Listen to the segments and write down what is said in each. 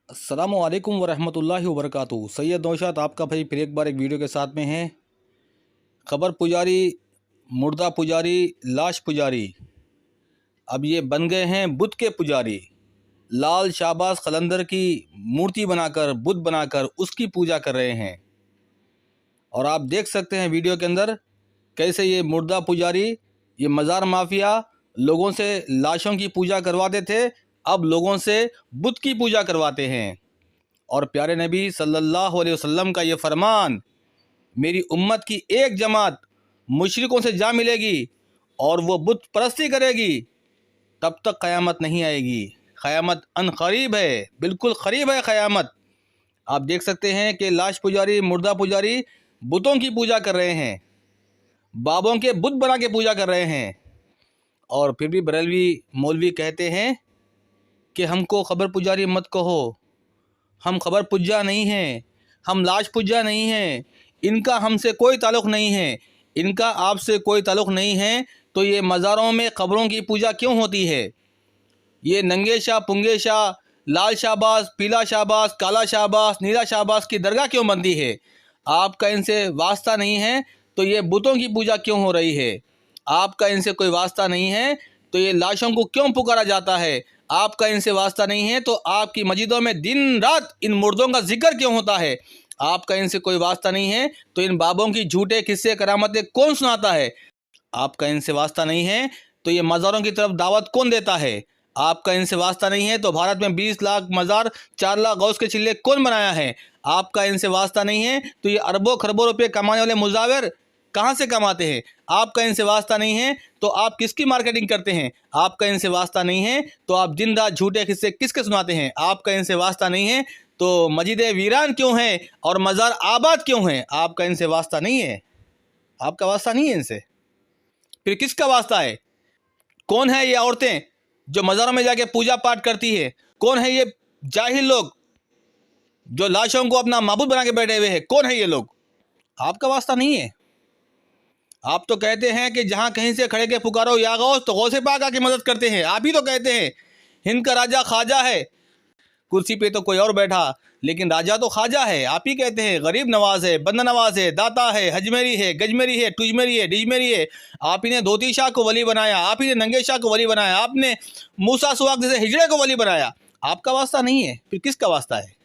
अस्सलामुअलैकुम वरहमतुल्लाहि वबरकातुहू। सैयद नौशाद आपका भाई फिर एक बार एक वीडियो के साथ में है। खबर पुजारी, मुर्दा पुजारी, लाश पुजारी, अब ये बन गए हैं बुत के पुजारी। लाल शाहबाज कलंदर की मूर्ति बनाकर, बुत बनाकर उसकी पूजा कर रहे हैं। और आप देख सकते हैं वीडियो के अंदर कैसे ये मुर्दा पुजारी, ये मज़ार माफिया लोगों से लाशों की पूजा करवाते थे, अब लोगों से बुत की पूजा करवाते हैं। और प्यारे नबी सल्लल्लाहु अलैहि वसल्लम का ये फरमान, मेरी उम्मत की एक जमात मुशरिकों से जा मिलेगी और वो बुत परस्ती करेगी, तब तक क़यामत नहीं आएगी। क़यामत अन क़रीब है, बिल्कुल क़रीब है क़यामत। आप देख सकते हैं कि लाश पुजारी, मुर्दा पुजारी बुतों की पूजा कर रहे हैं, बाबों के बुत बना के पूजा कर रहे हैं। और फिर भी बरेलवी मौलवी कहते हैं कि हमको खबर पुजारी मत कहो, हम खबर पुज्जा नहीं हैं, हम लाश पुज्जा नहीं हैं, इनका हमसे कोई ताल्लुक़ नहीं है, इनका आपसे कोई ताल्लुक़ नहीं है। तो ये मज़ारों में क़ब्रों की पूजा क्यों होती है? ये नंगे शाह, पुंगे शाह, लाल शाहबाज, पीला शाहबाज, काला शाहबाज, नीला शाहबाज की दरगाह क्यों बनती है? आपका इनसे वास्ता नहीं है तो ये बुतों की पूजा क्यों हो रही है? आपका इनसे कोई वास्ता नहीं है तो ये लाशों को क्यों पुकारा जाता है? आपका इनसे वास्ता नहीं है तो आपकी मस्जिदों में दिन रात इन मुर्दों का जिक्र क्यों होता है? आपका इनसे कोई वास्ता नहीं है तो इन बाबों की झूठे किस्से करामतें कौन सुनाता है? आपका इनसे वास्ता नहीं है तो ये मज़ारों की तरफ दावत कौन देता है? आपका इनसे वास्ता नहीं है तो भारत में 20 लाख मज़ार, 4 लाख गौस के चिल्ले कौन बनाया है? आपका इनसे वास्ता नहीं है तो ये अरबों खरबों रुपये कमाने वाले मुजाविर कहाँ से कमाते हैं? आपका इनसे वास्ता नहीं है तो आप किसकी मार्केटिंग करते हैं? आपका इनसे वास्ता नहीं है तो आप दिन रात झूठे किस्से किसके सुनाते हैं? आपका इनसे वास्ता नहीं है तो मस्जिदें वीरान क्यों हैं और मज़ार आबाद क्यों हैं? आपका इनसे वास्ता नहीं है, आपका वास्ता नहीं है इनसे, फिर किसका वास्ता है? कौन है ये औरतें जो मज़ारों में जाके पूजा पाठ करती है? कौन है ये जाहिल लोग जो लाशों को अपना माबूद बना के बैठे हुए हैं? कौन है ये लोग? आपका वास्ता नहीं है। आप तो कहते हैं कि जहाँ कहीं से खड़े के पुकारो या गौस, तो गौसे पाक आके मदद करते हैं। आप ही तो कहते हैं हिंद का राजा ख्वाजा है, कुर्सी पे तो कोई और बैठा लेकिन राजा तो ख्वाजा है। आप ही कहते हैं गरीब नवाज है, बंदा नवाज है, दाता है, हजमेरी है, गजमेरी है, टुजमेरी है, डिजमेरी है। आप ही ने धोती शाह को वली बनाया, आप ही ने नंगे शाह को वली बनाया, आपने मूसा सुहाग जैसे हिजड़े को वली बनाया। आपका वास्ता नहीं है, फिर किसका वास्ता है?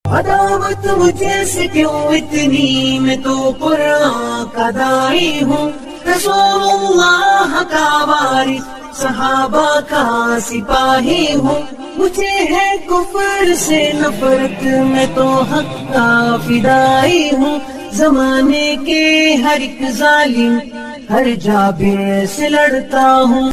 अदावत मुझे से क्यों इतनी, मैं तो कुरान का दाई हूँ, रसूलुल्लाह का वारिस, सहाबा का सिपाही हूँ। मुझे है कुफर से नफरत, मैं तो हक का फिदाई हूँ। जमाने के हर एक जालिम, हर जाबिर से लड़ता हूँ।